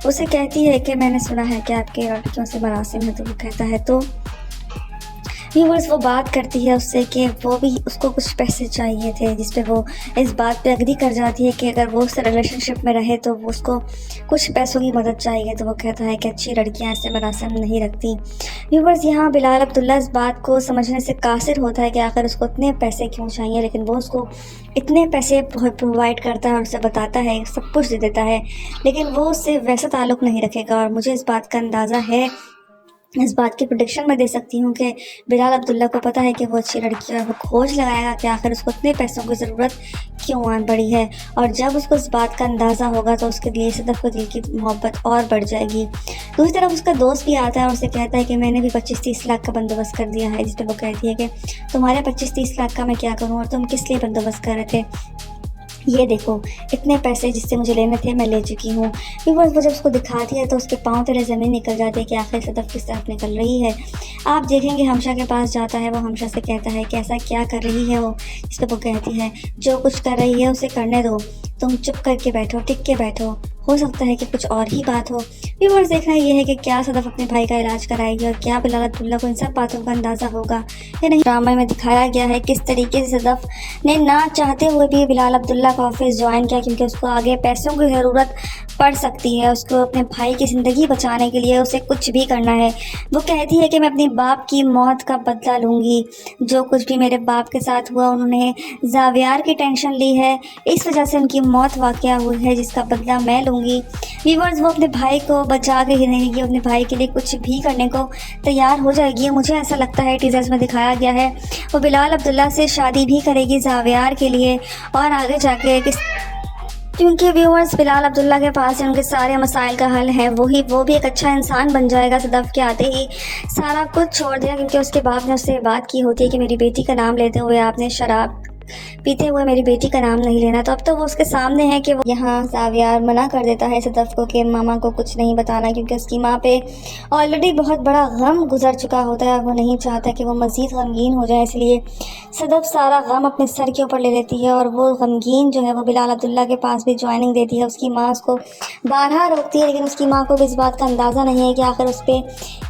اسے کہتی ہے کہ میں نے سنا ہے کہ آپ کے لڑکیوں سے مراسم ہے، تو وہ کہتا ہے تو ویورز وہ بات کرتی ہے اس سے کہ وہ بھی اس کو کچھ پیسے چاہیے تھے، جس پہ وہ اس بات پہ اگری کر جاتی ہے کہ اگر وہ اس ریلیشن شپ میں رہے تو وہ اس کو کچھ پیسوں کی مدد چاہیے، تو وہ کہتا ہے کہ اچھی لڑکیاں ایسے مراسم نہیں رکھتی۔ ویورز یہاں بلال عبداللہ اس بات کو سمجھنے سے قاصر ہوتا ہے کہ آخر اس کو اتنے پیسے کیوں چاہیے، لیکن وہ اس کو اتنے پیسے پرووائڈ کرتا ہے اور اسے بتاتا ہے، سب کچھ دے دیتا ہے، لیکن وہ اس سے ویسا تعلق نہیں رکھے گا۔ اور مجھے اس بات کا اندازہ ہے، اس بات کی پریڈکشن میں دے سکتی ہوں کہ بلال عبداللہ کو پتہ ہے کہ وہ اچھی لڑکی ہے، اور وہ کھوج لگائے گا کہ آخر اس کو اتنے پیسوں کی ضرورت کیوں آن پڑی ہے، اور جب اس کو اس بات کا اندازہ ہوگا تو اس کے لیے صدف کو دل کی محبت اور بڑھ جائے گی۔ دوسری طرف اس کا دوست بھی آتا ہے اور اسے کہتا ہے کہ میں نے بھی 25-30 لاکھ کا بندوبست کر دیا ہے، جس پہ وہ کہتی ہے کہ تمہارے 25-30 لاکھ کا میں کیا کروں، اور تم کس لیے بندوبست کر رہے تھے؟ یہ دیکھو اتنے پیسے جس سے مجھے لینے تھے میں لے چکی ہوں۔ وہ جب اس کو دکھاتی ہے تو اس کے پاؤں تلے زمین نکل جاتی ہے کہ آخر صدف کس طرف نکل رہی ہے۔ آپ دیکھیں گے حمشا کے پاس جاتا ہے، وہ حمشا سے کہتا ہے کہ ایسا کیا کر رہی ہے وہ، جس پہ وہ کہتی ہے جو کچھ کر رہی ہے اسے کرنے دو، تم چپ کر کے بیٹھو، ٹک کے بیٹھو، ہو سکتا ہے کہ کچھ اور ہی بات ہو۔ ویورز دیکھنا یہ ہے کہ کیا صدف اپنے بھائی کا علاج کرائے گی، اور کیا بلال عبداللہ کو ان سب باتوں کا اندازہ ہوگا یا نہیں۔ ڈرامے میں دکھایا گیا ہے کس طریقے سے صدف نے نہ چاہتے ہوئے بھی بلال عبداللہ کا آفس جوائن کیا، کیونکہ اس کو آگے پیسوں کی ضرورت پڑ سکتی ہے، اس کو اپنے بھائی کی زندگی بچانے کے لیے اسے کچھ بھی کرنا ہے۔ وہ کہتی ہے کہ میں اپنے باپ کی موت کا بدلہ لوں گی، جو کچھ بھی میرے باپ کے ساتھ ہوا انہوں نے زاویار کی ٹینشن لی ہے، اس وجہ سے ان کی موت واقعہ ہوئی ہے، جس کا بدلہ میں لوں گی۔ ویورز وہ اپنے بھائی کو بچا کے ہی رہے گی، اپنے بھائی کے لیے کچھ بھی کرنے کو تیار ہو جائے گی۔ مجھے ایسا لگتا ہے ٹیزرز میں دکھایا گیا ہے وہ بلال عبداللہ سے شادی بھی کرے گی زاویار کے لیے، اور آگے جا کے کیونکہ ویورز بلال عبداللہ کے پاس ان کے سارے مسائل کا حل ہے، وہ بھی ایک اچھا انسان بن جائے گا۔ صدف کے آتے ہی سارا کچھ چھوڑ دیا، کیونکہ اس کے باپ نے اس سے بات کی ہوتی ہے کہ میری بیٹی کا نام لیتے ہوئے آپ نے شراب پیتے ہوئے میری بیٹی کا نام نہیں لینا، تو اب تو وہ اس کے سامنے ہے کہ وہ یہاں زاویار منع کر دیتا ہے صدف کو کہ ماما کو کچھ نہیں بتانا، کیونکہ اس کی ماں پہ آلریڈی بہت بڑا غم گزر چکا ہوتا ہے، وہ نہیں چاہتا کہ وہ مزید غمگین ہو جائے، اس لیے صدف سارا غم اپنے سر کے اوپر لے لیتی ہے، اور وہ غمگین جو ہے وہ بلال عبداللہ کے پاس بھی جوائننگ دیتی ہے۔ اس کی ماں اس کو بارہا روکتی ہے، لیکن اس کی ماں کو بھی اس بات کا اندازہ نہیں ہے کہ آخر اس پہ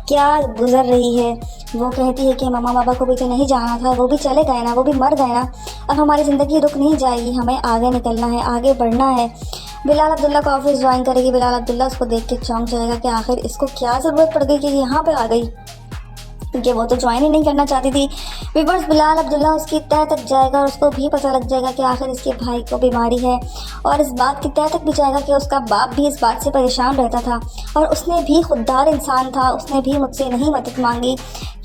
کیا گزر رہی ہے۔ وہ کہتی ہے کہ ماما بابا کو بھی تو نہیں جانا تھا، وہ بھی چلے گئے نا، وہ بھی مر گئے نا، اب ہماری زندگی رک نہیں جائے گی، ہمیں آگے نکلنا ہے، آگے بڑھنا ہے۔ بلال عبداللہ کو آفس جوائن کرے گی، بلال عبداللہ اس کو دیکھ کے چونک جائے گا کہ آخر اس کو کیا ضرورت پڑ گئی کہ یہاں پہ آ گئی، کیونکہ وہ تو جوائن ہی نہیں کرنا چاہتی تھی۔ ویورز بلال عبداللہ اس کی تہہ تک جائے گا، اور اس کو بھی پتہ لگ جائے گا کہ آخر اس کے بھائی کو بیماری ہے، اور اس بات کی تہہ تک بھی جائے گا کہ اس کا باپ بھی اس بات سے پریشان رہتا تھا، اور اس نے بھی خوددار انسان تھا، اس نے بھی مجھ سے نہیں مدد مانگی۔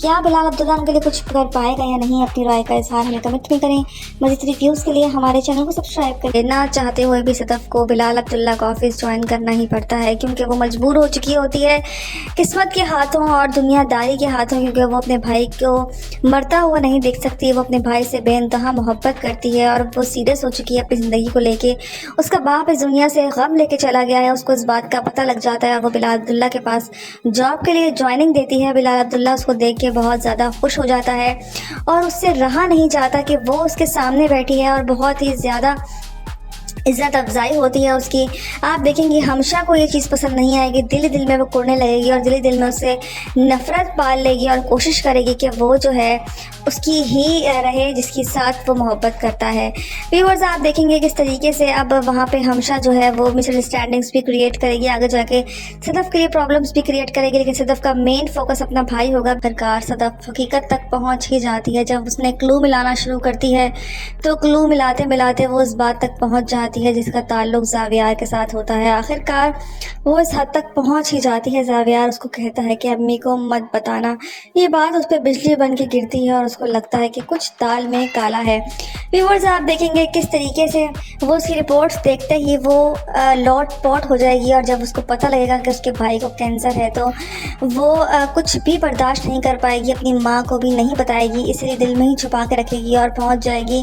کیا بلال عبداللہ ان کے لیے کچھ کر پائے گا یا نہیں؟ اپنی رائے کا اظہار ہمیں کمنٹ میں کریں۔ مزید ریویوز کے لیے ہمارے چینل کو سبسکرائب کریں۔ نہ چاہتے ہوئے بھی صدف کو بلال عبداللہ کا آفس جوائن کرنا ہی پڑتا ہے، کیونکہ وہ مجبور ہو چکی ہوتی ہے قسمت کے ہاتھوں اور دنیا داری کے ہاتھوں، کیونکہ وہ اپنے بھائی کو مرتا ہوا نہیں دیکھ سکتی۔ وہ اپنے بھائی سے بے انتہا محبت کرتی ہے، اور وہ سیریس ہو چکی ہے اپنی زندگی کو لے کے۔ اس کا باپ اس دنیا سے غم لے کے چلا گیا ہے، اس کو اس بات کا پتہ لگ جاتا ہے، وہ بلال عبداللہ کے پاس جاب کے لیے جوائننگ دیتی ہے۔ بلال عبداللہ اس کو دیکھ کے بہت زیادہ خوش ہو جاتا ہے، اور اس سے رہا نہیں جاتا کہ وہ اس کے سامنے بیٹھی ہے، اور بہت ہی زیادہ عزت افزائی ہوتی ہے اس کی۔ آپ دیکھیں گے حمشا کو یہ چیز پسند نہیں آئے گی، دل میں وہ کوڑنے لگے گی، اور دل میں اس سے نفرت پال لے گی، اور کوشش کرے گی کہ وہ جو ہے اس کی ہی رہے جس کے ساتھ وہ محبت کرتا ہے۔ ویورز آپ دیکھیں گے کس طریقے سے اب وہاں پہ حمشا جو ہے وہ مس انڈرسٹینڈنگس بھی کریٹ کرے گی، آگے جا کے صدف کے لیے پرابلمس بھی کریٹ کرے گی، لیکن صدف کا مین فوکس اپنا بھائی ہوگا۔ آخرکار صدف حقیقت تک پہنچ ہی جاتی ہے، جب اس نے کلو ملانا شروع کرتی ہے تو کلو ملاتے ملاتے وہ اس بات تک پہنچ جاتی ہے جس کا تعلق زاویار کے ساتھ ہوتا ہے۔ آخرکار وہ اس حد تک پہنچ ہی جاتی ہے، زاویار اس کو کہتا ہے کہ امی کو مت بتانا، یہ بات اس پہ بجلی بن کے گرتی ہے، اور اس کو لگتا ہے کہ کچھ دال میں کالا ہے۔ ویورز آپ دیکھیں گے کس طریقے سے وہ اس کی رپورٹس دیکھتے ہی وہ لوٹ پوٹ ہو جائے گی، اور جب اس کو پتہ لگے گا کہ اس کے بھائی کو کینسر ہے تو وہ کچھ بھی برداشت نہیں کر پائے گی، اپنی ماں کو بھی نہیں بتائے گی، اس لیے دل میں ہی چھپا کے رکھے گی، اور پہنچ جائے گی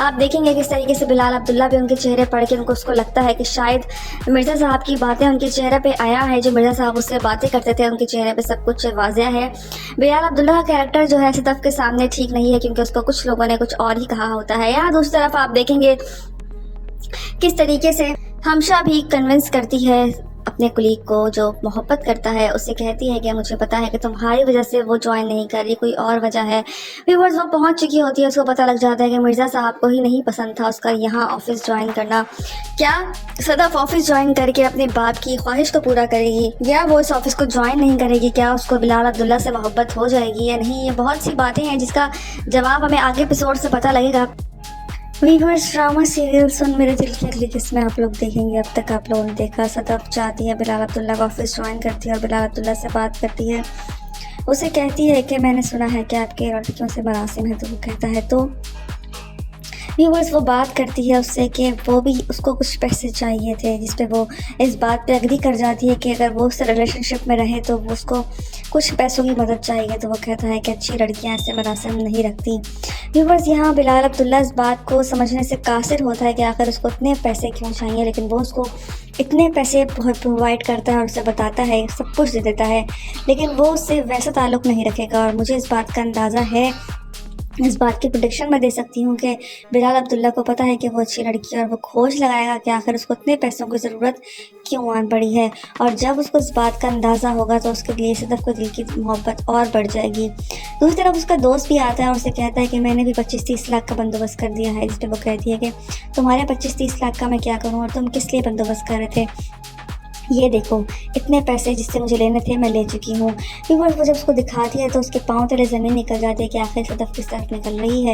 آپ دیکھیں گے کس طریقے سے بلال عبداللہ بھی ان کے چہرے پڑھ کے اس کو لگتا ہے کہ شاید مرزا صاحب کی باتیں ان کے چہرے پہ آیا ہے، جو مرزا صاحب اس سے باتیں کرتے تھے ان کے چہرے پہ سب کچھ واضح ہے۔ بلال عبداللہ کا کریکٹر جو ہے صدف کے سامنے ٹھیک نہیں ہے، کیونکہ اس کو کچھ لوگوں نے کچھ اور ہی کہا ہوتا ہے۔ یہاں دوسری طرف آپ دیکھیں گے کس طریقے سے ہمشہ بھی کنونس کرتی ہے اپنے کلیگ کو جو محبت کرتا ہے، اسے کہتی ہے کہ مجھے پتا ہے کہ تمہاری وجہ سے وہ جوائن نہیں کر رہی، کوئی اور وجہ ہے۔ ویورز وہ پہنچ چکی ہوتی ہے، اس کو پتہ لگ جاتا ہے کہ مرزا صاحب کو ہی نہیں پسند تھا اس کا یہاں آفس جوائن کرنا۔ کیا صدف آفس جوائن کر کے اپنے باپ کی خواہش کو پورا کرے گی، یا وہ اس آفس کو جوائن نہیں کرے گی؟ کیا اس کو بلال عبداللہ سے محبت ہو جائے گی یا نہیں؟ یہ بہت سی باتیں ہیں جس کا جواب ہمیں آگے ایپیسوڈ سے پتہ لگے گا۔ ویورز ڈرامہ سیریل سن میرے دل کی اگلی قسط میں آپ لوگ دیکھیں گے۔ اب تک آپ لوگوں نے دیکھا صدف جاتی ہے بلال عبداللہ کا آفس جوائن کرتی ہے اور بلال عبداللہ سے بات کرتی ہے، اسے کہتی ہے کہ میں نے سنا ہے کہ آپ کے لڑکیوں سے مراسم ہے، تو وہ کہتا ہے تو ویورز وہ بات کرتی ہے اس سے کہ وہ بھی اس کو کچھ پیسے چاہیے تھے، جس پہ وہ اس بات پہ اگری کر جاتی ہے کہ اگر وہ اس سے ریلیشن شپ میں رہے تو وہ اس کو کچھ پیسوں کی مدد چاہیے، تو وہ کہتا ہے کہ اچھی لڑکیاں ایسے مراسم نہیں رکھتی۔ ویورز یہاں بلال عبداللہ اس بات کو سمجھنے سے قاصر ہوتا ہے کہ آخر اس کو اتنے پیسے کیوں چاہیے، لیکن وہ اس کو اتنے پیسے پرووائڈ کرتا ہے اور اسے بتاتا ہے، سب کچھ دے دیتا ہے، لیکن وہ اس سے ویسا تعلق نہیں رکھے گا۔ اور مجھے اس بات کا اندازہ ہے، اس بات کی پریڈکشن میں دے سکتی ہوں کہ بلال عبداللہ کو پتہ ہے کہ وہ اچھی لڑکی ہے، اور وہ کھوج لگائے گا کہ آخر اس کو اتنے پیسوں کی ضرورت کیوں آن پڑی ہے۔ اور جب اس کو اس بات کا اندازہ ہوگا تو اس کے لیے صدف کو دل کی محبت اور بڑھ جائے گی۔ دوسری طرف اس کا دوست بھی آتا ہے اور اسے کہتا ہے کہ میں نے بھی 25-30 لاکھ کا بندوبست کر دیا ہے، جس پہ وہ کہتی ہے کہ تمہارے 25-30 لاکھ کا میں کیا کروں، اور تم کس لیے بندوبست کر رہے تھے؟ یہ دیکھو اتنے پیسے جس سے مجھے لینے تھے میں لے چکی ہوں۔ ویورز وہ جب اس کو دکھاتی ہے تو اس کے پاؤں تلے زمین نکل جاتی ہے کہ آخر صدف کس طرف نکل رہی ہے۔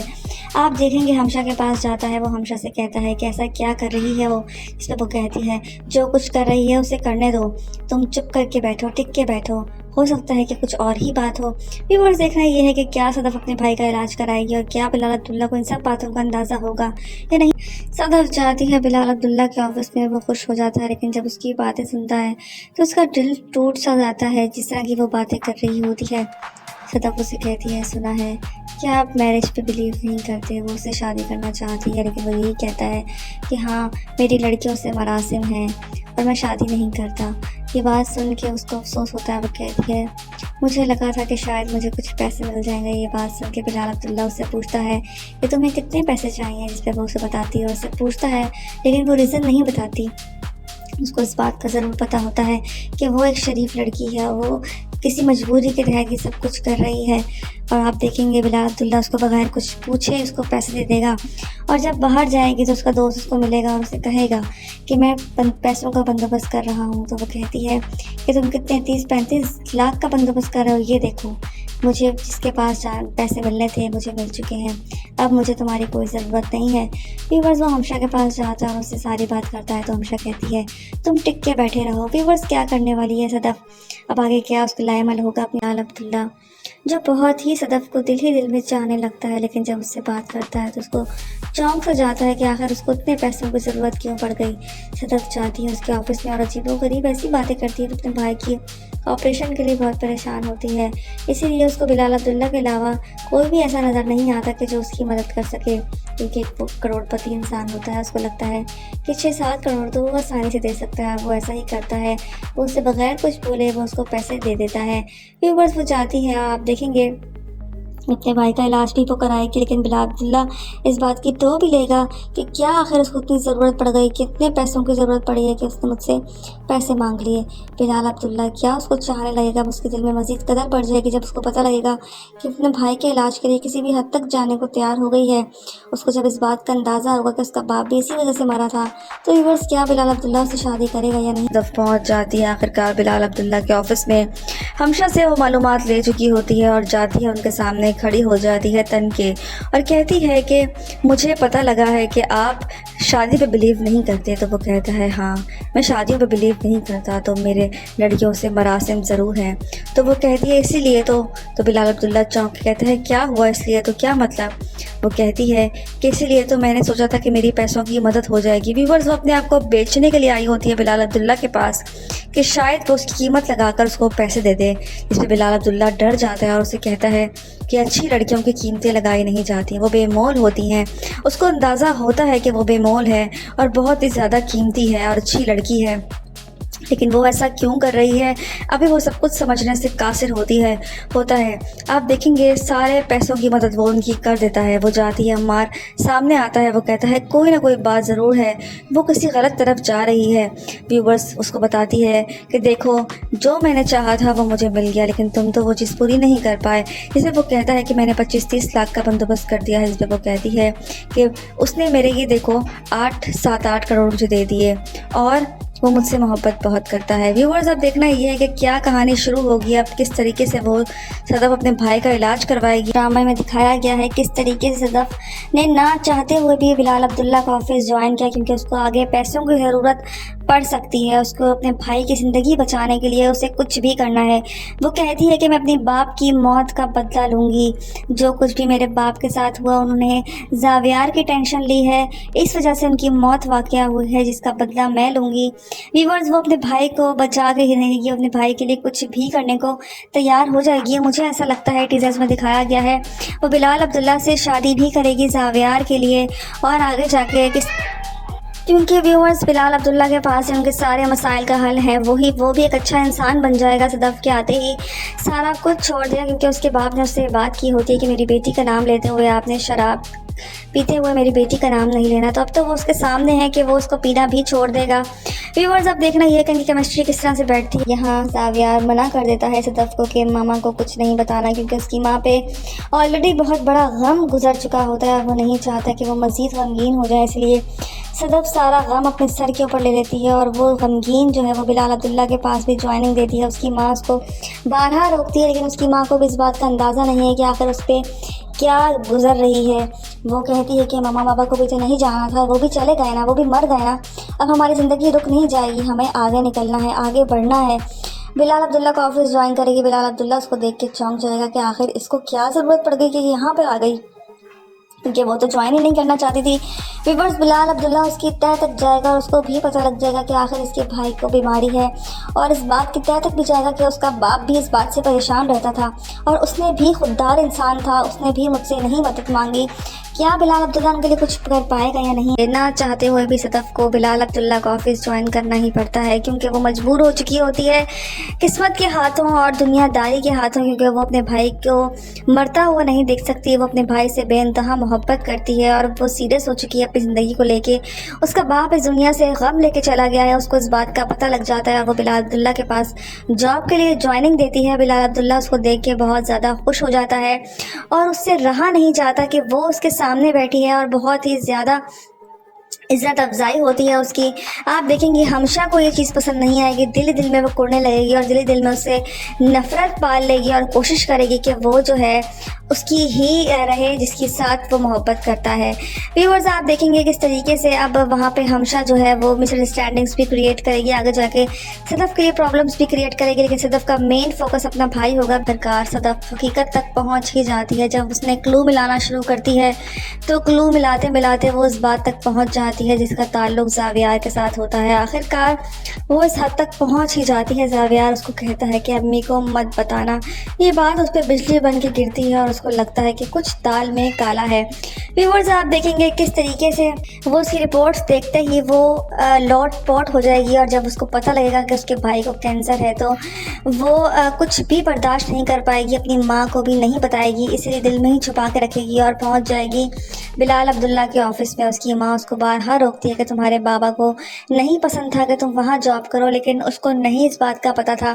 آپ دیکھیں گے ہمشہ کے پاس جاتا ہے، وہ ہمشہ سے کہتا ہے کہ ایسا کیا کر رہی ہے وہ، اس پہ وہ کہتی ہے جو کچھ کر رہی ہے اسے کرنے دو، تم چپ کر کے بیٹھو، ٹک کے بیٹھو، ہو سکتا ہے کہ کچھ اور ہی بات ہو۔ ویورز دیکھنا یہ ہے کہ کیا صدف اپنے بھائی کا علاج کرائے گی، اور کیا بلال عبداللہ کو ان سب باتوں کا اندازہ ہوگا یا نہیں۔ صدف جاتی ہے بلال عبداللہ کے آفس میں، وہ خوش ہو جاتا ہے، لیکن جب اس کی باتیں سنتا ہے تو اس کا دل ٹوٹ سا جاتا ہے، جس طرح کی وہ باتیں کر رہی ہوتی ہے۔ صدف اسے کہتی ہے سنا ہے کہ آپ میرج پہ بلیو نہیں کرتے، وہ اسے شادی کرنا چاہتی ہے، لیکن وہ یہی کہتا ہے کہ ہاں میری لڑکیوں سے مراسم ہیں اور میں شادی نہیں کرتا۔ یہ بات سن کے اس کو افسوس ہوتا ہے، وہ کہتی ہے مجھے لگا تھا کہ شاید مجھے کچھ پیسے مل جائیں گے۔ یہ بات سن کے بلال عبداللہ اس سے پوچھتا ہے کہ تمہیں کتنے پیسے چاہیے، جس پہ وہ اسے بتاتی ہے اور اسے پوچھتا ہے، لیکن وہ ریزن نہیں بتاتی۔ اس کو اس بات کا ضرور پتہ ہوتا ہے کہ وہ ایک شریف لڑکی ہے، وہ کسی مجبوری کے تحت یہ سب کچھ کر رہی ہے، اور آپ دیکھیں گے بلال عبداللہ اس کو بغیر کچھ پوچھے اس کو پیسے دے دے گا، اور جب باہر جائے گی تو اس کا دوست اس کو ملے گا اور اسے کہے گا کہ میں پیسوں کا بندوبست کر رہا ہوں، تو وہ کہتی ہے کہ تم کتنے 30-35 لاکھ کا بندوبست کر رہے ہو، یہ دیکھو مجھے جس کے پاس پیسے ملنے تھے مجھے مل چکے ہیں، اب مجھے تمہاری کوئی ضرورت نہیں ہے۔ ویورز وہ ہمشہ کے پاس جاتا ہے اور اس سے ساری بات کرتا ہے، تو ہمشہ کہتی ہے تم ٹک کے بیٹھے رہو۔ ویورز کیا کرنے والی ہے صدف، اب آگے کیا اس کو لائے عمل ہوگا اپنے بلال عبداللہ، جو بہت ہی صدف کو دل ہی دل میں چاہنے لگتا ہے، لیکن جب اس سے بات کرتا ہے تو اس کو چونک سا جاتا ہے کہ آخر اس کو اتنے پیسوں کی ضرورت کیوں پڑ گئی۔ صدف جاتی ہے اس کے آفس میں اور عجیب و غریب ایسی باتیں کرتی ہے، تو اپنے بھائی کی آپریشن کے لیے بہت پریشان ہوتی ہے، اسی لیے اس کو بلال عبداللہ کے علاوہ کوئی بھی ایسا نظر نہیں آتا کہ جو اس کی مدد کر سکے، کیونکہ ایک کروڑ پتی انسان ہوتا ہے، اس کو لگتا ہے کہ 6-7 کروڑ تو وہ آسانی سے دے سکتا ہے، وہ ایسا ہی کرتا ہے، وہ اس سے بغیر کچھ بولے وہ اس کو پیسے دے دیتا ہے۔ ویورز وہ جاتی ہے، آپ دیکھیں گے اپنے بھائی کا علاج بھی وہ کرائے گی، لیکن بلال عبداللہ اس بات کی تو بھی لے گا کہ کیا آخر اس کو اتنی ضرورت پڑ گئی، کتنے پیسوں کی ضرورت پڑی ہے کہ اس نے مجھ سے پیسے مانگ لیے۔ بلال عبداللہ کیا اس کو چاہنے لگے گا، اس کے دل میں مزید قدر بڑھ جائے گی جب اس کو پتہ لگے گا کہ اپنے بھائی کے علاج کے لیے کسی بھی حد تک جانے کو تیار ہو گئی ہے۔ اس کو جب اس بات کا اندازہ ہوگا کہ اس کا باپ بھی اسی وجہ سے مرا تھا، تو ویورز کیا بلال عبداللہ سے شادی کرے گا یا نہیں۔ جب پہنچ جاتی ہے آخرکار بلال عبداللہ کے آفس میں، ہمشہ سے وہ معلومات لے چکی ہوتی ہے اور جاتی ہے ان کے سامنے کھڑی ہو جاتی ہے تن کے، اور کہتی ہے کہ مجھے پتہ لگا ہے کہ آپ شادی پہ بلیو نہیں کرتے؟ تو وہ کہتا ہے ہاں میں شادیوں پہ بلیو نہیں کرتا، تو میرے لڑکیوں سے مراسم ضرور ہیں۔ تو وہ کہتی ہے اسی لیے تو بلال عبداللہ چونک کے کہتا ہے کیا ہوا اس لیے تو، کیا مطلب؟ وہ کہتی ہے کہ اسی لیے تو میں نے سوچا تھا کہ میری پیسوں کی مدد ہو جائے گی۔ ویورز، وہ اپنے آپ کو بیچنے کے لیے آئی ہوتی ہے بلال عبداللہ کے پاس کہ شاید وہ اس کی قیمت لگا کر اس کو پیسے دے دے، جس پہ بلال عبداللہ ڈر جاتا ہے اور اسے کہتا ہے کہ اچھی لڑکیوں کی قیمتیں لگائی نہیں جاتی، وہ بے مول ہوتی ہیں۔ اس کو اندازہ ہوتا ہے کہ وہ بے مول ہے اور بہت ہی زیادہ قیمتی ہے اور اچھی لڑکی ہے، لیکن وہ ایسا کیوں کر رہی ہے؟ ابھی وہ سب کچھ سمجھنے سے قاصر ہوتا ہے۔ آپ دیکھیں گے سارے پیسوں کی مدد وہ ان کی کر دیتا ہے۔ وہ جاتی ہے، عمار سامنے آتا ہے، وہ کہتا ہے کوئی نہ کوئی بات ضرور ہے، وہ کسی غلط طرف جا رہی ہے۔ ویورز اس کو بتاتی ہے کہ دیکھو جو میں نے چاہا تھا وہ مجھے مل گیا، لیکن تم تو وہ چیز پوری نہیں کر پائے۔ جسے وہ کہتا ہے کہ میں نے 25-30 لاکھ کا بندوبست کر دیا ہے، جس پہ وہ کہتی ہے کہ اس نے میرے یہ دیکھو 7-8 کروڑ مجھے دے دیے اور وہ مجھ سے محبت بہت کرتا ہے۔ ویورز اب دیکھنا یہ ہے کہ کیا کہانی شروع ہوگی، اب کس طریقے سے وہ صدف اپنے بھائی کا علاج کروائے گی۔ ڈرامے میں دکھایا گیا ہے کس طریقے سے صدف نے نہ چاہتے ہوئے بھی بلال عبداللہ کا آفس جوائن کیا، کیونکہ اس کو آگے پیسوں کی ضرورت پڑ سکتی ہے، اس کو اپنے بھائی کی زندگی بچانے کے لیے اسے کچھ بھی کرنا ہے۔ وہ کہتی ہے کہ میں اپنے باپ کی موت کا بدلہ لوں گی، جو کچھ بھی میرے باپ کے ساتھ ہوا انہوں نے زاویار کی ٹینشن لی ہے، اس وجہ سے ان کی موت واقع ہوئی ہے، جس کا بدلہ میں لوں گی۔ ویورز وہ اپنے بھائی کو بچا کے ہی رہے گی، اپنے بھائی کے لیے کچھ بھی کرنے کو تیار ہو جائے گی۔ مجھے ایسا لگتا ہے ٹیزرز میں دکھایا گیا ہے وہ بلال عبداللہ سے شادی بھی کرے گی زاویار کے لیے، اور آگے جا کے کیونکہ ویورز بلال عبداللہ کے پاس ان کے سارے مسائل کا حل ہے، وہ بھی ایک اچھا انسان بن جائے گا۔ صدف کے آتے ہی سارا کچھ چھوڑ دیا، کیونکہ اس کے باپ نے اس سے بات کی ہوتی ہے کہ میری بیٹی کا نام لیتے ہوئے آپ نے شراب پیتے ہوئے میری بیٹی کا نام نہیں لینا، تو اب تو وہ اس کے سامنے ہے کہ وہ اس کو پینا بھی چھوڑ دے گا۔ ویورز اب دیکھنا یہ کہ ان کی کیمسٹری کس طرح سے بیٹھتی ہے۔ یہاں زاویار منع کر دیتا ہے صدف کو کہ ماما کو کچھ نہیں بتانا، کیونکہ اس کی ماں پہ آلریڈی بہت بڑا غم گزر چکا ہوتا ہے اور وہ نہیں چاہتا کہ وہ مزید غمگین ہو جائے، اس لیے صدف سارا غم اپنے سر کے اوپر لے لیتی ہے اور وہ غمگین جو ہے وہ بلال عبداللہ کے پاس بھی جوائننگ دیتی ہے۔ اس کی ماں اس کو بارہا روکتی ہے، لیکن اس کی ماں کو بھی اس بات کا اندازہ نہیں ہے کہ آخر اس پہ کیا گزر رہی ہے۔ وہ کہتی ہے کہ ماما بابا کو بھی تو نہیں جانا تھا، وہ بھی چلے گئے نا، وہ بھی مر گئے نا، اب ہماری زندگی رک نہیں جائے گی، ہمیں آگے نکلنا ہے، آگے بڑھنا ہے۔ بلال عبداللہ کو آفس جوائن کرے گی۔ بلال عبداللہ اس کو دیکھ کے چونک جائے گا کہ آخر اس کو کیا ضرورت پڑ گئی کہ یہاں پہ آ گئی، کیونکہ وہ تو جوائن ہی نہیں کرنا چاہتی تھی۔ ویورز بلال عبداللہ اس کی تہہ تک جائے گا اور اس کو بھی پتہ لگ جائے گا کہ آخر اس کے بھائی کو بیماری ہے، اور اس بات کی تہہ تک بھی جائے گا کہ اس کا باپ بھی اس بات سے پریشان رہتا تھا اور اس نے بھی خوددار انسان تھا، اس نے بھی مجھ سے نہیں مدد مانگی۔ کیا بلال عبداللہ ان کے لیے کچھ کر پائے گا یا نہیں؟ نہ چاہتے ہوئے بھی صدف کو بلال عبداللہ کا آفس جوائن کرنا ہی پڑتا ہے، کیونکہ وہ مجبور ہو چکی ہوتی ہے قسمت کے ہاتھوں اور دنیا داری کے ہاتھوں، کیونکہ وہ اپنے بھائی کو مرتا ہوا نہیں دیکھ سکتی۔ وہ اپنے بھائی سے بے انتہا محبت کرتی ہے اور وہ سیریس ہو چکی ہے اپنی زندگی کو لے کے۔ اس کا باپ اس دنیا سے غم لے کے چلا گیا ہے، اس کو اس بات کا پتہ لگ جاتا ہے اور وہ بلال عبداللہ کے پاس جاب کے لیے جوائننگ دیتی ہے۔ بلال عبداللہ اس کو دیکھ کے بہت زیادہ خوش ہو جاتا ہے اور اس سے رہا نہیں جاتا کہ وہ اس کے سامنے بیٹھی ہے اور بہت ہی زیادہ عزت افزائی ہوتی ہے اس کی۔ آپ دیکھیں گے ہمیشہ کو یہ چیز پسند نہیں آئے گی، دل میں وہ کڑنے لگے گی اور دل میں اسے نفرت پال لے گی اور کوشش کرے گی کہ وہ جو ہے اس کی ہی رہے جس کے ساتھ وہ محبت کرتا ہے۔ ویورز آپ دیکھیں گے کس طریقے سے اب وہاں پہ ہمیشہ جو ہے وہ مس انڈرسٹینڈنگس بھی کریٹ کرے گی، آگے جا کے صدف کے لیے پرابلمس بھی کریٹ کرے گی، لیکن صدف کا مین فوکس اپنا بھائی ہوگا۔ درکار صدف حقیقت تک پہنچ ہی جاتی ہے، جب اس نے کلو ملانا شروع کرتی ہے تو کلو ملاتے ملاتے وہ اس بات تک پہنچ جاتی ہے جس کا تعلق زاویار کے ساتھ ہوتا ہے۔ آخر کار وہ اس حد تک پہنچ ہی جاتی ہے۔ زاویار اس کو کہتا ہے کہ امی کو مت بتانا، یہ بات اس پہ بجلی بن کے گرتی ہے اور اس کو لگتا ہے کہ کچھ دال میں کالا ہے۔ ویورز آپ دیکھیں گے کس طریقے سے وہ اس کی رپورٹس دیکھتے ہی وہ لوٹ پوٹ ہو جائے گی، اور جب اس کو پتہ لگے گا کہ اس کے بھائی کو کینسر ہے تو وہ کچھ بھی برداشت نہیں کر پائے گی، اپنی ماں کو بھی نہیں بتائے گی، اسی لیے دل میں ہی چھپا کے رکھے گی اور پہنچ جائے گی بلال عبداللہ کے آفس میں۔ اس کی ماں اس کو بارہا روکتی ہے کہ تمہارے بابا کو نہیں پسند تھا کہ تم وہاں جاب کرو، لیکن اس کو نہیں اس بات کا پتہ تھا۔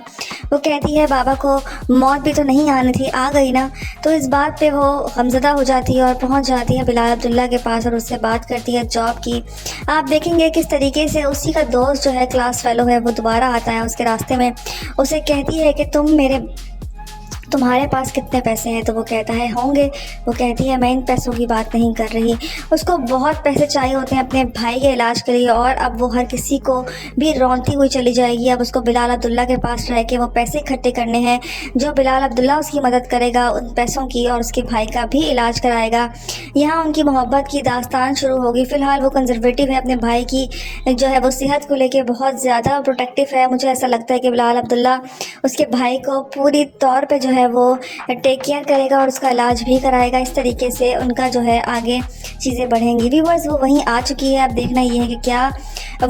وہ کہتی ہے بابا کو موت بھی تو نہیں آنی تھی، آ گئی نا، تو اس بات پہ وہ غمزدہ ہو جاتی ہے اور پہنچ جاتی ہے بلال عبداللہ کے پاس اور اس سے بات کرتی ہے جاب کی۔ آپ دیکھیں گے کس طریقے سے اسی کا دوست جو ہے کلاس فیلو ہے وہ دوبارہ آتا ہے اس کے راستے میں، اسے کہتی ہے کہ تم میرے تمہارے پاس کتنے پیسے ہیں؟ تو وہ کہتا ہے ہوں گے. وہ کہتی ہے میں ان پیسوں کی بات نہیں کر رہی. اس کو بہت پیسے چاہیے ہوتے ہیں اپنے بھائی کے علاج کے لیے، اور اب وہ ہر کسی کو بھی رونتی ہوئی چلی جائے گی. اب اس کو بلال عبداللہ کے پاس رہ کے وہ پیسے اکٹھے کرنے ہیں جو بلال عبداللہ اس کی مدد کرے گا ان پیسوں کی، اور اس کے بھائی کا بھی علاج کرائے گا. یہاں ان کی محبت کی داستان شروع ہوگی. فی الحال وہ کنزرویٹو ہے، اپنے بھائی کی جو ہے وہ صحت کو لے کے بہت زیادہ پروٹیکٹیو ہے. مجھے ایسا لگتا ہے کہ بلال عبداللہ اس کے بھائی کو پوری طور پہ جو ہے وہ ٹیک کیئر کرے گا اور اس کا علاج بھی کرائے گا. اس طریقے سے ان کا جو ہے آگے چیزیں بڑھیں گی. ویورز وہ وہیں آ چکی ہے. اب دیکھنا یہ ہے کہ کیا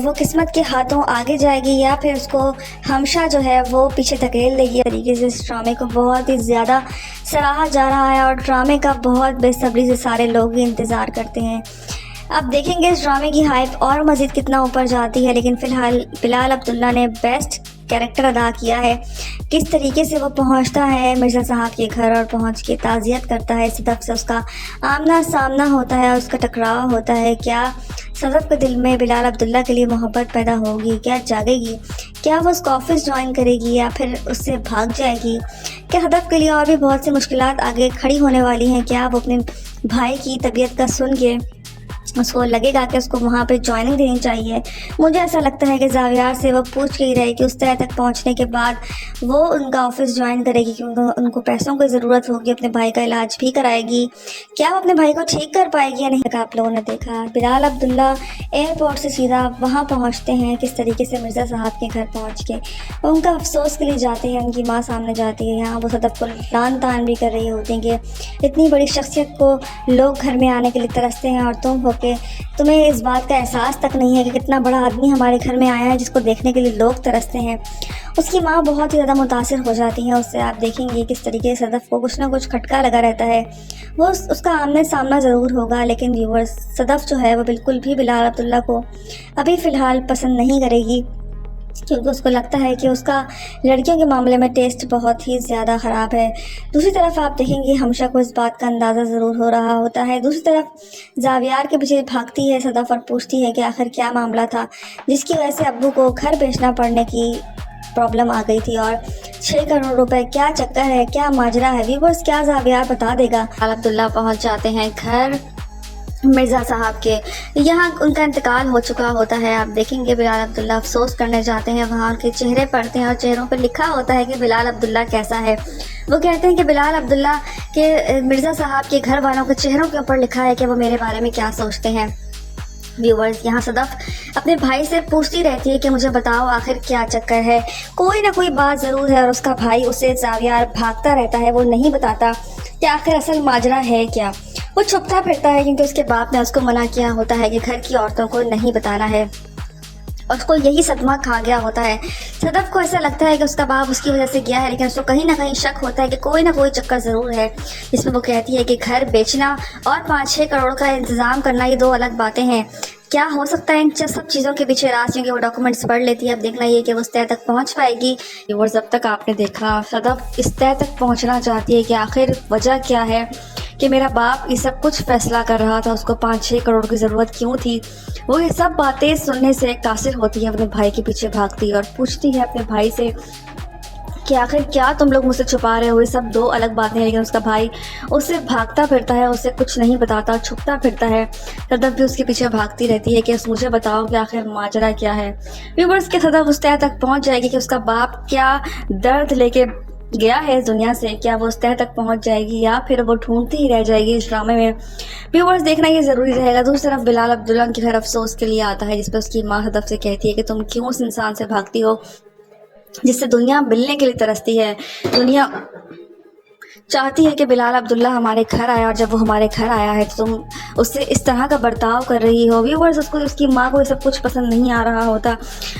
وہ قسمت کے ہاتھوں آگے جائے گی یا پھر اس کو ہمیشہ جو ہے وہ پیچھے دھکیل دے گی. اس طریقے سے اس ڈرامے کو بہت ہی زیادہ سراہا جا رہا ہے اور ڈرامے کا بہت بے صبری سے سارے لوگ انتظار کرتے ہیں. اب دیکھیں گے اس ڈرامے کی ہائپ اور مزید کتنا اوپر جاتی ہے. لیکن فی الحال بلال عبداللہ نے بیسٹ کیریکٹر ادا کیا ہے. کس طریقے سے وہ پہنچتا ہے مرزا صاحب کے گھر اور پہنچ کے تعزیت کرتا ہے صدف سے، اس کا آمنا سامنا ہوتا ہے اور اس کا ٹکراؤ ہوتا ہے. کیا صدف کے دل میں بلال عبداللہ کے لیے محبت پیدا ہوگی؟ کیا جاگے گی؟ کیا وہ اس کا آفس جوائن کرے گی یا پھر اس سے بھاگ جائے گی؟ کیا صدف کے لیے اور بھی بہت سی مشکلات آگے کھڑی ہونے والی ہیں؟ کیا وہ اپنے بھائی کی طبیعت کا سن کے اس کو لگے گا کہ اس کو وہاں پہ جوائننگ دینی چاہیے؟ مجھے ایسا لگتا ہے کہ زاویار سے وہ پوچھ کے ہی رہے کہ اس طرح تک پہنچنے کے بعد وہ ان کا آفس جوائن کرے گی کیونکہ ان کو پیسوں کی ضرورت ہوگی. اپنے بھائی کا علاج بھی کرائے گی. کیا وہ اپنے بھائی کو ٹھیک کر پائے گی یا نہیں؟ آپ لوگوں نے دیکھا بلال عبداللہ ایئرپورٹ سے سیدھا وہاں پہنچتے ہیں. کس طریقے سے مرزا صاحب کے گھر پہنچ کے ان کا افسوس کے لیے جاتے ہیں. ان کی ماں سامنے جاتی ہے. یہاں وہ صدف کو لان تان بھی کر رہی ہوتی ہیں کہ اتنی بڑی شخصیت کو لوگ گھر میں آنے کے لیے ترستے ہیں اور تم ہو کے تمہیں اس بات کا احساس تک نہیں ہے کہ کتنا بڑا آدمی ہمارے گھر میں آیا ہے جس کو دیکھنے کے لیے لوگ ترستے ہیں. اس کی ماں بہت ہی زیادہ متاثر ہو جاتی ہیں اس سے. آپ دیکھیں گے کس طریقے سے صدف کو کچھ نہ کچھ کھٹکا لگا رہتا ہے. وہ اس کا آمنے سامنا ضرور ہوگا لیکن ویورز صدف جو ہے وہ بالکل بھی بلال عبداللہ کو ابھی فی الحال پسند نہیں کرے گی کیونکہ اس کو لگتا ہے کہ اس کا لڑکیوں کے معاملے میں ٹیسٹ بہت ہی زیادہ خراب ہے. دوسری طرف آپ دیکھیں گے ہمیشہ کو اس بات کا اندازہ ضرور ہو رہا ہوتا ہے. دوسری طرف زاویار کے پیچھے بھاگتی ہے صدف اور پوچھتی ہے کہ آخر کیا معاملہ تھا جس کی وجہ سے ابو کو گھر بیچنا پڑنے کی پرابلم آ گئی تھی اور 6 کروڑ روپے کیا چکر ہے، کیا ماجرا ہے؟ ویورز کیا زاویار بتا دے گا؟ بلال عبداللہ پہنچ جاتے ہیں گھر مرزا صاحب کے. یہاں ان کا انتقال ہو چکا ہوتا ہے. آپ دیکھیں گے بلال عبداللہ افسوس کرنے جاتے ہیں. وہاں ان کے چہرے پڑھتے ہیں اور چہروں پہ لکھا ہوتا ہے کہ بلال عبداللہ کیسا ہے. وہ کہتے ہیں کہ بلال عبداللہ کے مرزا صاحب کے گھر والوں کے چہروں کے اوپر لکھا ہے کہ وہ میرے بارے میں کیا سوچتے ہیں. ویورز یہاں صدف اپنے بھائی سے پوچھتی رہتی ہے کہ مجھے بتاؤ آخر کیا چکر ہے. کوئی نہ کوئی بات ضرور ہے اور اس کا بھائی اسے زاویار بھاگتا رہتا ہے. وہ نہیں بتاتا کہ آخر اصل ماجرا ہے کیا. وہ چھپتا پھرتا ہے کیونکہ اس کے باپ نے اس کو منع کیا ہوتا ہے کہ گھر کی عورتوں کو نہیں بتانا ہے اور اس کو یہی صدمہ کھا گیا ہوتا ہے. صدف کو ایسا لگتا ہے کہ اس کا باپ اس کی وجہ سے گیا ہے لیکن اس کو کہیں نہ کہیں شک ہوتا ہے کہ کوئی نہ کوئی چکر ضرور ہے جس میں وہ کہتی ہے کہ گھر بیچنا اور 5-6 کروڑ کا انتظام کرنا یہ 2 الگ باتیں ہیں. کیا ہو سکتا ہے ان سب چیزوں کے پیچھے راز؟ کیونکہ وہ ڈاکومنٹس پڑھ لیتی ہے. اب دیکھنا یہ کہ وہ اس طے تک پہنچ پائے گی. اور جب تک آپ نے دیکھا صدف اس طے تک پہنچنا چاہتی ہے کہ آخر وجہ کیا ہے کہ میرا باپ یہ سب کچھ فیصلہ کر رہا تھا، اس کو 5-6 کروڑ کی ضرورت کیوں تھی. وہ یہ سب باتیں سننے سے قاصر ہوتی ہے. اپنے بھائی کے پیچھے بھاگتی ہے اور پوچھتی ہے اپنے بھائی سے کہ آخر کیا تم لوگ مجھ سے چھپا رہے ہو. یہ سب 2 الگ باتیں ہیں. لیکن اس کا بھائی اس سے بھاگتا پھرتا ہے، اسے کچھ نہیں بتاتا، چھپتا پھرتا ہے. صدف بھی اس کے پیچھے بھاگتی رہتی ہے کہ مجھے بتاؤ کہ آخر ماجرا کیا ہے. ویورز کے صدف اس طے تک پہنچ جائے گی کہ اس کا باپ کیا درد لے کے گیا ہے اس دنیا سے. کیا وہ اس طے تک پہنچ جائے گی یا پھر وہ ڈھونڈتی ہی رہ جائے گی اس ڈرامے میں؟ ویورز دیکھنا یہ ضروری رہے گا. دوسری طرف بلال عبداللہ کے گھر افسوس کے لیے آتا ہے جس پہ اس کی ماں صدف سے کہتی ہے کہ تم کیوں اس انسان سے بھاگتی ہو جس سے دنیا ملنے کے لیے ترستی ہے. دنیا چاہتی ہے کہ بلال عبداللہ ہمارے گھر آیا اور جب وہ ہمارے گھر آیا ہے تو تم اس سے اس طرح کا برتاؤ کر رہی ہو. ویورز اس کی ماں کو یہ سب کچھ پسند نہیں آ رہا ہوتا.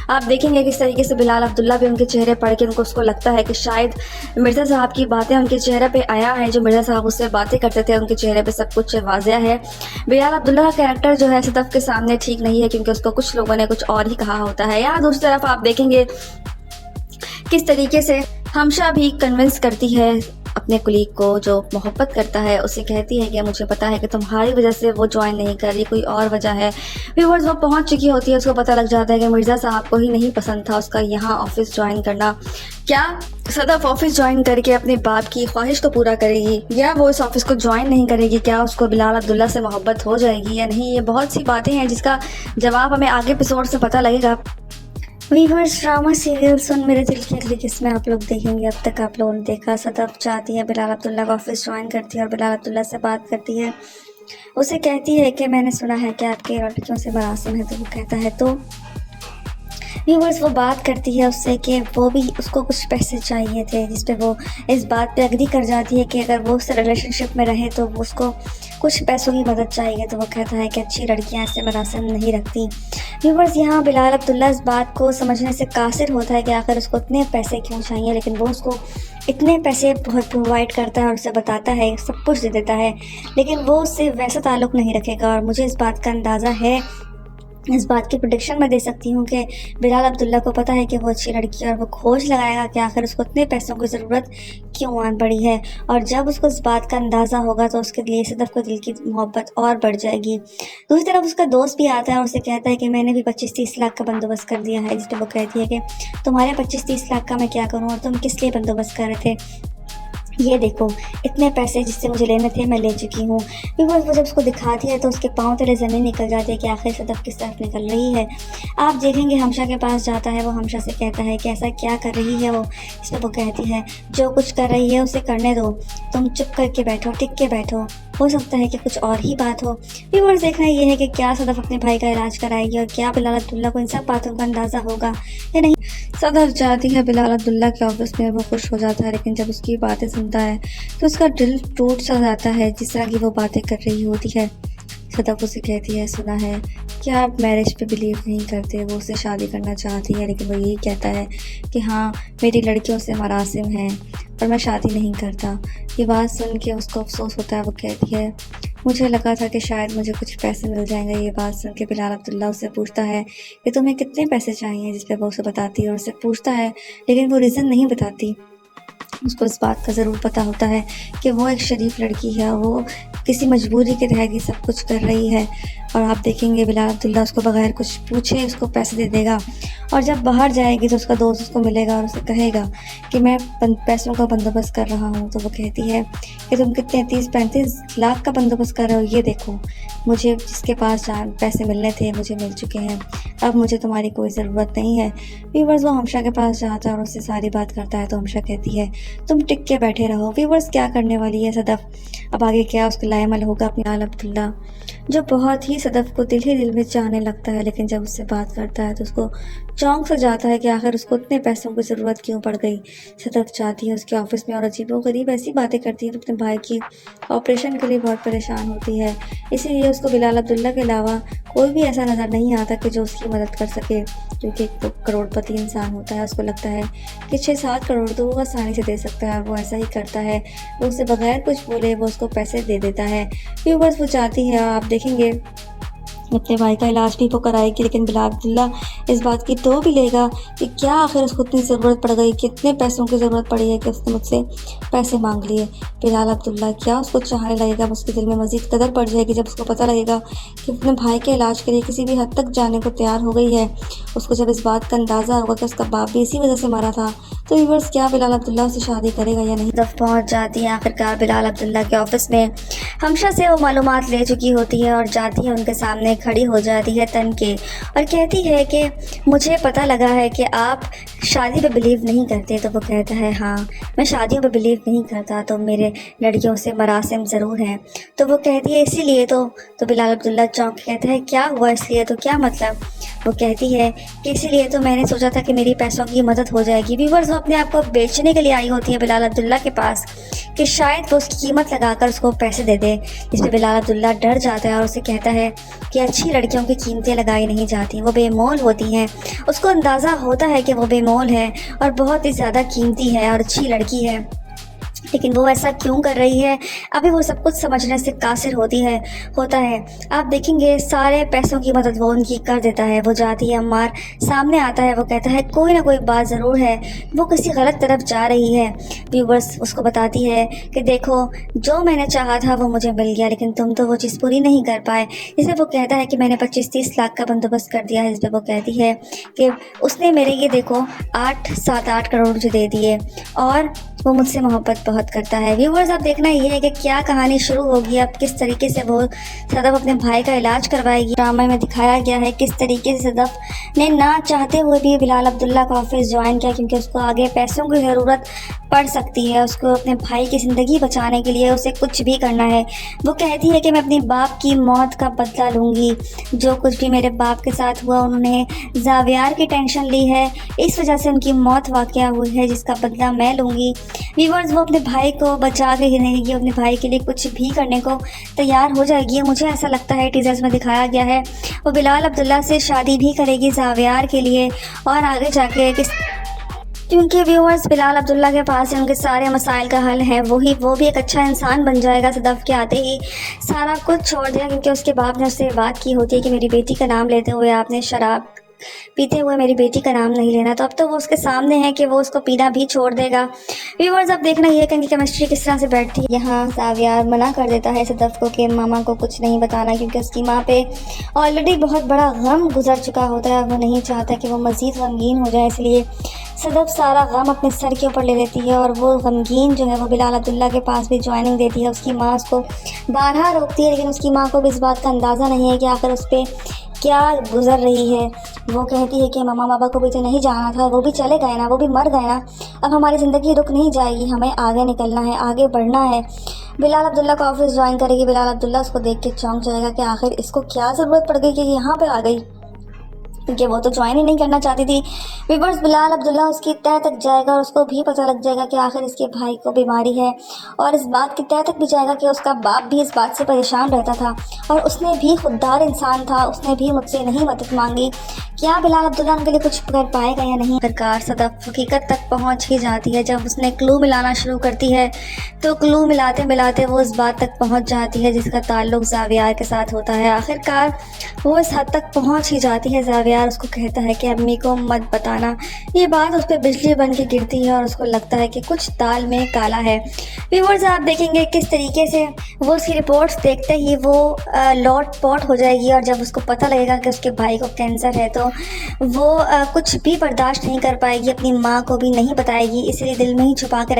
آپ دیکھیں گے کس طریقے سے بلال عبداللہ بھی ان کے چہرے پڑھ کے اس کو لگتا ہے کہ شاید مرزا صاحب کی باتیں ان کے چہرے پہ آیا ہے. جو مرزا صاحب اس سے باتیں کرتے تھے ان کے چہرے پہ سب کچھ واضح ہے. بلال عبداللہ کا کیریکٹر جو ہے صدف کے سامنے ٹھیک نہیں ہے کیونکہ اس کو کچھ لوگوں نے کچھ اور ہی کہا ہوتا ہے. یہاں دوسری طرف آپ دیکھیں گے کس طریقے سے ہمشا بھی کنونس کرتی ہے اپنے کلیگ کو جو محبت کرتا ہے اسے کہتی ہے کہ مجھے پتا ہے کہ تمہاری وجہ سے وہ جوائن نہیں کر رہی، کوئی اور وجہ ہے۔ ویورز وہ پہنچ چکی ہوتی ہے، اس کو پتہ لگ جاتا ہے کہ مرزا صاحب کو ہی نہیں پسند تھا اس کا یہاں آفس جوائن کرنا۔ کیا صدف آفس جوائن کر کے اپنے باپ کی خواہش کو پورا کرے گی، یا وہ اس آفس کو جوائن نہیں کرے گی؟ کیا اس کو بلال عبداللہ سے محبت ہو جائے گی یا نہیں؟ یہ بہت سی باتیں ہیں جس کا جواب ہمیں آگے ایپیسوڈ سے پتہ لگے گا۔ ویورز ڈرامہ سیریل سن میرے دل کی اگلی قسط میں آپ لوگ دیکھیں گے۔ اب تک آپ لوگوں نے دیکھا صدف چاہتی ہے بلال عبداللہ کا آفس جوائن کرتی ہے اور بلال عبداللہ سے بات کرتی ہے، اسے کہتی ہے کہ میں نے سنا ہے کہ آپ کے لڑکیوں سے مراسم ہے، تو وہ کہتا ہے تو ویورز وہ بات کرتی ہے اس سے کہ وہ بھی اس کو کچھ پیسے چاہیے تھے، جس پہ وہ اس بات پہ اگری کر جاتی ہے کہ اگر وہ اس ریلیشن شپ میں رہے تو اس کو کچھ پیسوں کی مدد چاہیے۔ تو وہ کہتا ہے کہ اچھی لڑکیاں ایسے مراسم نہیں رکھتی۔ ویورز یہاں بلال عبداللہ اس بات کو سمجھنے سے قاصر ہوتا ہے کہ آخر اس کو اتنے پیسے کیوں چاہیے، لیکن وہ اس کو اتنے پیسے پرووائڈ کرتا ہے اور اسے بتاتا ہے، سب کچھ دے دیتا ہے، لیکن وہ اس سے ویسا تعلق نہیں رکھے گا۔ اور مجھے اس بات کا اندازہ ہے، اس بات کی پریڈکشن میں دے سکتی ہوں کہ بلال عبداللہ کو پتہ ہے کہ وہ اچھی لڑکی ہے، اور وہ کھوج لگائے گا کہ آخر اس کو اتنے پیسوں کی ضرورت کیوں آن پڑی ہے۔ اور جب اس کو اس بات کا اندازہ ہوگا تو اس کے لیے صدف کو دل کی محبت اور بڑھ جائے گی۔ دوسری طرف اس کا دوست بھی آتا ہے اور اسے کہتا ہے کہ میں نے بھی 25-30 لاکھ کا بندوبست کر دیا ہے، جس پہ وہ کہتی ہے کہ تمہارے 25-30 لاکھ کا میں کیا کروں، اور تم کس لیے بندوبست کر رہے تھے؟ یہ دیکھو اتنے پیسے جس سے مجھے لینے تھے میں لے چکی ہوں۔ بیکاز وہ جب اس کو دکھاتی ہے تو اس کے پاؤں تلے زمین نکل جاتی ہے کہ آخر صدف کس طرف نکل رہی ہے۔ آپ دیکھیں گے ہمشا کے پاس جاتا ہے، وہ ہمشا سے کہتا ہے کہ ایسا کیا کر رہی ہے وہ، اس پہ وہ کہتی ہے جو کچھ کر رہی ہے اسے کرنے دو، تم چپ کر کے بیٹھو، ٹک کے بیٹھو، ہو سکتا ہے کہ کچھ اور ہی بات ہو۔ ویورز دیکھنا یہ ہے کہ کیا صدف اپنے بھائی کا علاج کرائے گی، اور کیا بلال عبداللہ کو ان سب باتوں کا اندازہ ہوگا یا نہیں۔ صدف جاتی ہے بلال عبداللہ کے آفس میں، وہ خوش ہو جاتا ہے، لیکن جب اس کی باتیں سنتا ہے تو اس کا دل ٹوٹ سا جاتا ہے، جس طرح کی وہ باتیں کر رہی ہوتی ہے۔ صدف اسے کہتی ہے سنا ہے کہ آپ میرج پہ بلیو نہیں کرتے، وہ اسے شادی کرنا چاہتی ہے، لیکن وہ یہی کہتا ہے کہ ہاں میری لڑکیوں سے مراسم ہیں اور میں شادی نہیں کرتا۔ یہ بات سن کے اس کو افسوس ہوتا ہے، وہ کہتی ہے مجھے لگا تھا کہ شاید مجھے کچھ پیسے مل جائیں گے۔ یہ بات سن کے بلال عبداللہ اس سے پوچھتا ہے کہ تمہیں کتنے پیسے چاہیے، جس پہ وہ اسے بتاتی ہے، اور اسے پوچھتا ہے لیکن وہ ریزن نہیں بتاتی۔ اس کو اس بات کا ضرور پتہ ہوتا ہے کہ وہ ایک شریف لڑکی ہے، وہ کسی مجبوری کے تحت یہ سب کچھ کر رہی ہے، اور آپ دیکھیں گے بلال عبداللہ اس کو بغیر کچھ پوچھے اس کو پیسے دے دے گا، اور جب باہر جائے گی تو اس کا دوست اس کو ملے گا اور اسے کہے گا کہ میں پیسوں کا بندوبست کر رہا ہوں۔ تو وہ کہتی ہے کہ تم کتنے 30-35 لاکھ کا بندوبست کر رہے ہو، یہ دیکھو مجھے جس کے پاس پیسے ملنے تھے مجھے مل چکے ہیں، اب مجھے تمہاری کوئی ضرورت نہیں ہے۔ ویورز وہ ہمشا کے پاس جاتا ہے اور اس سے ساری بات کرتا ہے، تو ہمشا کہتی ہے تم ٹک کے بیٹھے رہو۔ ویورز کیا کرنے والی ہے صدف، اب آگے کیا اس کے لائے عمل ہوگا اپنے بلال عبداللہ، جو بہت ہی صدف کو دل ہی دل میں چاہنے لگتا ہے، لیکن جب اس سے بات کرتا ہے تو اس کو چونک سا جاتا ہے کہ آخر اس کو اتنے پیسوں کی ضرورت کیوں پڑ گئی۔ صدف جاتی ہے اس کے آفس میں اور عجیب و غریب ایسی باتیں کرتی ہے، تو اپنے بھائی کی آپریشن کے لیے بہت پریشان ہوتی ہے، اسی لیے اس کو بلال عبداللہ کے علاوہ کوئی بھی ایسا نظر نہیں آتا کہ جو اس کی مدد کر سکے، کیونکہ ایک کروڑ پتی انسان ہوتا ہے، اس کو لگتا ہے کہ 6-7 کروڑ تو وہ آسانی سے دے سکتا ہے، وہ ایسا ہی کرتا ہے، وہ اسے بغیر کچھ بولے وہ اس کو پیسے دے دیتا ہے۔ بس وہ چاہتی ہے آپ دیکھیں گے اپنے بھائی کا علاج بھی وہ کرائے گی، لیکن بلال عبداللہ اس بات کی تو بھی لے گا کہ کیا آخر اس کو اتنی ضرورت پڑ گئی، کتنے پیسوں کی ضرورت پڑی ہے کہ اس نے مجھ سے پیسے مانگ لیے۔ بلال عبداللہ کیا اس کو چاہنے لگے گا، اس کے دل میں مزید قدر پڑ جائے گی جب اس کو پتہ لگے گا کہ اپنے بھائی کے علاج کے لیے کسی بھی حد تک جانے کو تیار ہو گئی ہے۔ اس کو جب اس بات کا اندازہ ہوگا کہ اس کا باپ بھی اسی وجہ سے مارا تھا، تو ویورز کیا بلال عبداللہ سے شادی کرے گا یا نہیں۔ دف پہنچ جاتی ہے آخرکار بلال عبداللہ کے آفس میں، ہمشا سے وہ معلومات لے چکی ہوتی ہے اور جاتی ہے ان کے سامنے کھڑی ہو جاتی ہے تن کے، اور کہتی ہے کہ مجھے پتہ لگا ہے کہ آپ شادی پہ بلیو نہیں کرتے۔ تو وہ کہتا ہے ہاں میں شادیوں پہ بلیو نہیں کرتا، تو میرے لڑکیوں سے مراسم ضرور ہیں۔ تو وہ کہتی ہے اسی لیے تو بلال عبداللہ چونک کہتا ہے کیا ہوا اس لیے، تو کیا مطلب؟ وہ کہتی ہے کہ اسی لیے تو میں نے سوچا تھا کہ میری پیسوں کی مدد ہو جائے گی۔ ویورز وہ اپنے آپ کو بیچنے کے لیے آئی ہوتی ہے بلال عبداللہ کے پاس کہ شاید وہ اس کی قیمت لگا کر اس کو پیسے دے دے، جس پہ بلال عبداللہ ڈر جاتا ہے اور اسے کہتا ہے کہ اچھی لڑکیوں کی قیمتیں لگائی نہیں جاتی، وہ بے مول ہوتی ہیں۔ اس کو اندازہ ہوتا ہے کہ وہ بے مول ہے اور بہت ہی زیادہ قیمتی ہے اور اچھی لڑکی ہے، لیکن وہ ایسا کیوں کر رہی ہے ابھی وہ سب کچھ سمجھنے سے قاصر ہوتا ہے۔ آپ دیکھیں گے سارے پیسوں کی مدد وہ ان کی کر دیتا ہے۔ وہ جاتی ہے، عمار سامنے آتا ہے، وہ کہتا ہے کوئی نہ کوئی بات ضرور ہے، وہ کسی غلط طرف جا رہی ہے۔ ویورس اس کو بتاتی ہے کہ دیکھو جو میں نے چاہا تھا وہ مجھے مل گیا، لیکن تم تو وہ چیز پوری نہیں کر پائے۔ جسے وہ کہتا ہے کہ میں نے 25-30 لاکھ کا بندوبست کر دیا ہے، جس پہ وہ کہتی ہے کہ اس نے میرے یہ دیکھو 7-8 کروڑ مجھے دے دیے اور وہ مجھ سے محبت بہت کرتا ہے۔ ویورز اب دیکھنا یہ ہے کہ کیا کہانی شروع ہوگی، اب کس طریقے سے وہ صدف اپنے بھائی کا علاج کروائے گی۔ ڈرامے میں دکھایا گیا ہے کس طریقے سے صدف نے نہ چاہتے ہوئے بھی بلال عبداللہ کا آفس جوائن کیا، کیونکہ اس کو آگے پیسوں کی ضرورت پڑ سکتی ہے، اس کو اپنے بھائی کی زندگی بچانے کے لیے اسے کچھ بھی کرنا ہے۔ وہ کہتی ہے کہ میں اپنے باپ کی موت کا بدلہ لوں گی، جو کچھ بھی میرے باپ کے ساتھ ہوا انہوں نے زاویار کی ٹینشن لی ہے، اس وجہ سے ان کی موت واقع ہوئی ہے، جس کا بدلہ میں لوں گی۔ ویورز وہ اپنے بھائی کو بچا کے ہی رہے گی، اپنے بھائی کے لیے کچھ بھی کرنے کو تیار ہو جائے گی۔ مجھے ایسا لگتا ہے ٹیزرز میں دکھایا گیا ہے وہ بلال عبداللہ سے شادی بھی کرے گی زاویار کے لیے، اور آگے جا کے کیونکہ ویورز بلال عبداللہ کے پاس ان کے سارے مسائل کا حل ہے، وہ بھی ایک اچھا انسان بن جائے گا۔ صدف کے آتے ہی سارا کچھ چھوڑ دیا، کیونکہ اس کے باپ نے اس سے بات کی ہوتی ہے کہ میری بیٹی کا نام لیتے ہوئے آپ نے شراب پیتے ہوئے میری بیٹی کا نام نہیں لینا، تو اب تو وہ اس کے سامنے ہے کہ وہ اس کو پینا بھی چھوڑ دے گا۔ ویورز اب دیکھنا یہ کہ ان کی کیمسٹری کس طرح سے بیٹھتی ہے۔ یہاں زاویار منع کر دیتا ہے صدف کو کہ ماما کو کچھ نہیں بتانا، کیونکہ اس کی ماں پہ آلریڈی بہت بڑا غم گزر چکا ہوتا ہے، وہ نہیں چاہتا کہ وہ مزید غمگین ہو جائے، اس لیے صدف سارا غم اپنے سر کے اوپر لے لیتی ہے، اور وہ غمگین جو ہے وہ بلال عبداللہ کے پاس بھی جوائننگ دیتی ہے۔ اس کی ماں اس کو بارہا روکتی ہے، لیکن اس کی ماں کو بھی اس بات کا اندازہ نہیں ہے کہ آخر اس پہ کیا گزر رہی ہے۔ وہ کہتی ہے کہ ماما بابا کو بھی تو نہیں جانا تھا، وہ بھی چلے گئے نا، وہ بھی مر گئے نا، اب ہماری زندگی رک نہیں جائے گی، ہمیں آگے نکلنا ہے، آگے بڑھنا ہے۔ بلال عبداللہ کا آفس جوائن کرے گی، بلال عبداللہ اس کو دیکھ کے چونک جائے گا کہ آخر اس کو کیا ضرورت پڑ گئی کہ یہاں پہ آ گئی، کیونکہ وہ تو جوائن ہی نہیں کرنا چاہتی تھی۔ ویورز بلال عبداللہ اس کی تہہ تک جائے گا اور اس کو بھی پتہ لگ جائے گا کہ آخر اس کے بھائی کو بیماری ہے، اور اس بات کی تہہ تک بھی جائے گا کہ اس کا باپ بھی اس بات سے پریشان رہتا تھا اور اس نے بھی خوددار انسان تھا، اس نے بھی مجھ سے نہیں مدد مانگی۔ کیا بلال عبداللہ ان کے لیے کچھ کر پائے گا یا نہیں؟ آخرکار صدف حقیقت تک پہنچ ہی جاتی ہے۔ جب اس نے کلو ملانا شروع کرتی ہے تو کلو ملاتے ملاتے وہ اس بات تک پہنچ جاتی ہے جس کا تعلق زاویار کے ساتھ ہوتا ہے۔ آخرکار وہ اس حد تک پہنچ ہی جاتی ہے، زاویار اس کو کہتا ہے کہ امی کو مت بتانا۔ یہ بات اس پہ بجلی بن کے گرتی ہے اور اس کو لگتا ہے کہ کچھ دال میں کالا ہے۔ ویورز آپ دیکھیں گے کس طریقے سے وہ اس کی رپورٹس دیکھتے ہی وہ لوٹ پوٹ ہو جائے گی، اور جب اس کو پتہ لگے گا کہ اس کے بھائی کو کینسر ہے تو وہ کچھ بھی برداشت نہیں کر پائے گی، اپنی ماں کو بھی نہیں بتائے گی، اسی لیے دل میں ہی چھپا کے